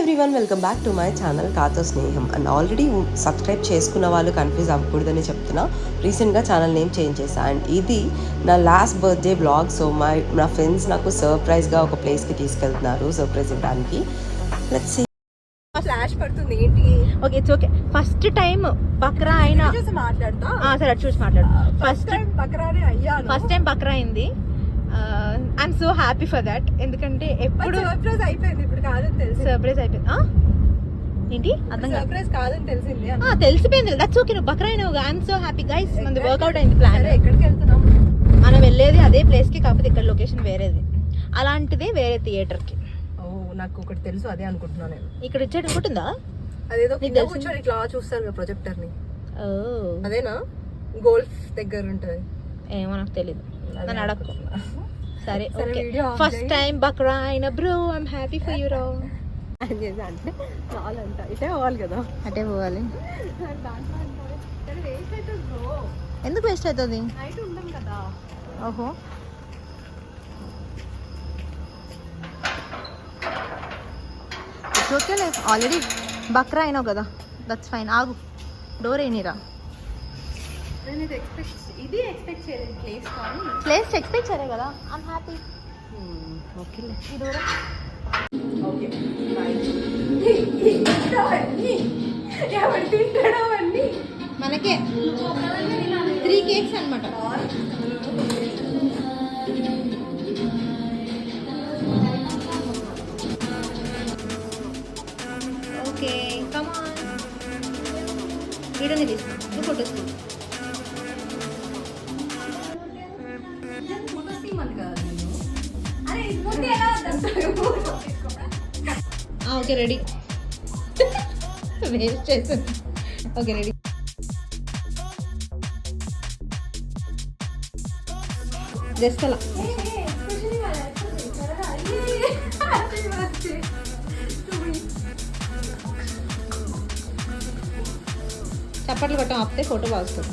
Everyone, welcome back to my channel కాతో స్నేహం. And already subscribe చేసుకున్న వాళ్ళు కన్ఫ్యూజ్ అవ్వకూడదని చెప్తున్నా. రీసెంట్గా ఛానల్ నేమ్ చేంజ్ చేశా. అండ్ ఇది నా లాస్ట్ బర్త్డే బ్లాగ్. సో నా ఫ్రెండ్స్ నాకు సర్ప్రైజ్గా ఒక ప్లేస్కి తీసుకెళ్తున్నారు సర్ప్రైజ్ ఇవ్వడానికి. Let's see. ఫ్లాష్ పడుతుంది ఏంటి? Okay, it's okay. First time బక్రా అయినా మాట్లాడతా. సరే, చూసి మాట్లాడు. ఫస్ట్ టైం బక్రానే అయ్యాను. ఫస్ట్ టైం బక్రా అయింది. I'm so happy for that. ఎందుకంటే ఎప్పుడు సర్ప్రైజ్ అయిపోయింది, ఇప్పుడు కాదని తెలిసి సర్ప్రైజ్ అయిపోయింది. ఏంటి అర్థం సర్ప్రైజ్ కాదని తెలిసింది. తెలిసిపోయింది. That's okay. నువ్వు బక్రా అయినావు. I'm so happy guys. మనది వర్కౌట్ అయింది ప్లాన్. ఎక్కడికి వెళ్తున్నాం? మనం వెళ్ళేది అదే ప్లేస్ కి, కాకపోతే ఇక్కడ లొకేషన్ వేరేది. అలాంటిదే వేరే థియేటర్ కి. నాకు ఒకటి తెలుసు, అదే అనుకుంటున్నాను నేను. ఇక్కడ ఇచ్చేది ఉంటుందా? అదేదో కూర్చొని ఇట్లా చూస్తారు ప్రొజెక్టర్ ని. అదేనా? గోల్ఫ్ దగ్గర ఉంటది. ఏమో నాకు తెలీదు, నన్ను అడగకు. సరే, ఓకే. ఫస్ట్ టైం బక్రా అయిన bro, I'm happy for you. అంటే చాలంట, ఇటే పోవాలి కదా. అటే పోవాలి. ఎందుకు వేస్ట్ అవుతుంది? నైట్ ఉంటాం కదా. ఓహో, ఓకేలే. ఆల్రెడీ బక్రా అయినావు కదా, దట్స్ ఫైన్. ఆగు, డోర్ అయినరా. ఇది ఎక్స్పెక్ట్ చేయలేదు. ప్లేస్ ఎక్స్పెక్ట్ చేయలేదు కదా. I'm happy. ఓకేలే. ఈ డోర్ ఓకే. మనకే 3 కేక్స్ అనమాట. Okay, come on. వీడియోని తీసుకో, నువ్వు ఫోటోస్ తీసుకో. Okay, ready. వేస్ట్ చేసాను. Okay, ready. జస్ట్ అలా చప్పట్లు కొట్టం ఆపితే ఫోటో బాగుస్తుంది.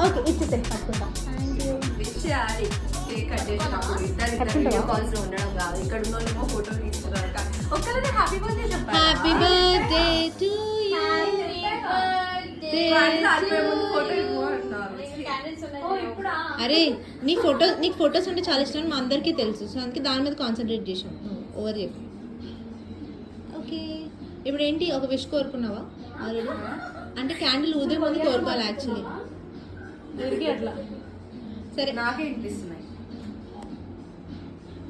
ఓకే, ఇచ్చేసే పట్టుకుంటా. Happy birthday to you. అరే, నీకు ఫొటోస్ అంటే చాలా ఇష్టం, మా అందరికీ తెలుసు. సో అందుకే దాని మీద కాన్సన్ట్రేట్ చేసాం. ఓవర్ చెప్పు. ఓకే, ఇప్పుడు ఏంటి, ఒక విష్ కోరుకున్నావా ఆల్రెడీ? అంటే క్యాండిల్ ఊదే ముందు కోరుకోవాలి యాక్చువల్లీ. అట్లా సరే, నాకే వినిపిస్తున్నాయి.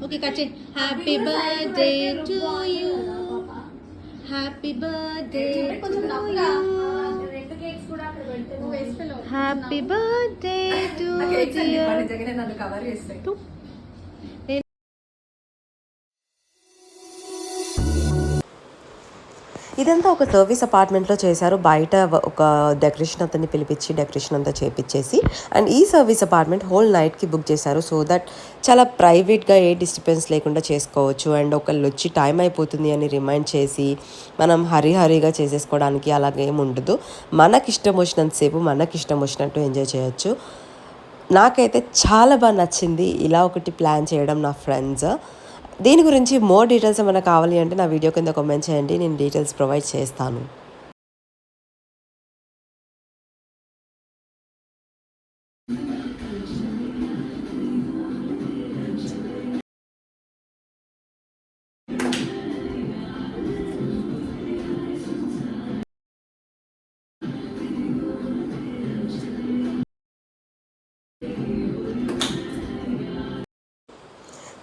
ఓకే, కట్ చేయి. Happy birthday to you, happy birthday to you, happy birthday to you. ఇదంతా ఒక సర్వీస్ అపార్ట్మెంట్లో చేశారు. బయట ఒక డెకరేషన్ అతన్ని పిలిపించి డెకరేషన్ అంతా చేపించేసి, అండ్ ఈ సర్వీస్ అపార్ట్మెంట్ హోల్ నైట్కి బుక్ చేశారు. సో దట్ చాలా ప్రైవేట్గా ఏ డిస్టర్బెన్స్ లేకుండా చేసుకోవచ్చు. అండ్ ఒకళ్ళు వచ్చి టైం అయిపోతుంది అని రిమైండ్ చేసి మనం హరీగా చేసేసుకోవడానికి అలాగేం ఉండదు. మనకి ఇష్టం వచ్చినంతసేపు మనకి ఇష్టం వచ్చినట్టు ఎంజాయ్ చేయొచ్చు. నాకైతే చాలా బాగా నచ్చింది ఇలా ఒకటి ప్లాన్ చేయడం నా ఫ్రెండ్స్. దీని గురించి మోర్ డీటెయిల్స్ ఏమైనా కావాలి అంటే నా వీడియో కింద కామెంట్ చేయండి, నేను డీటెయిల్స్ ప్రొవైడ్ చేస్తాను.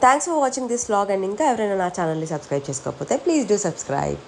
Thanks for watching this vlog. And ఇంకా ఎవరైనా నా ఛానల్ని సబ్స్క్రైబ్ చేసుకోకపోతే ప్లీజ్ డూ సబ్స్క్రైబ్.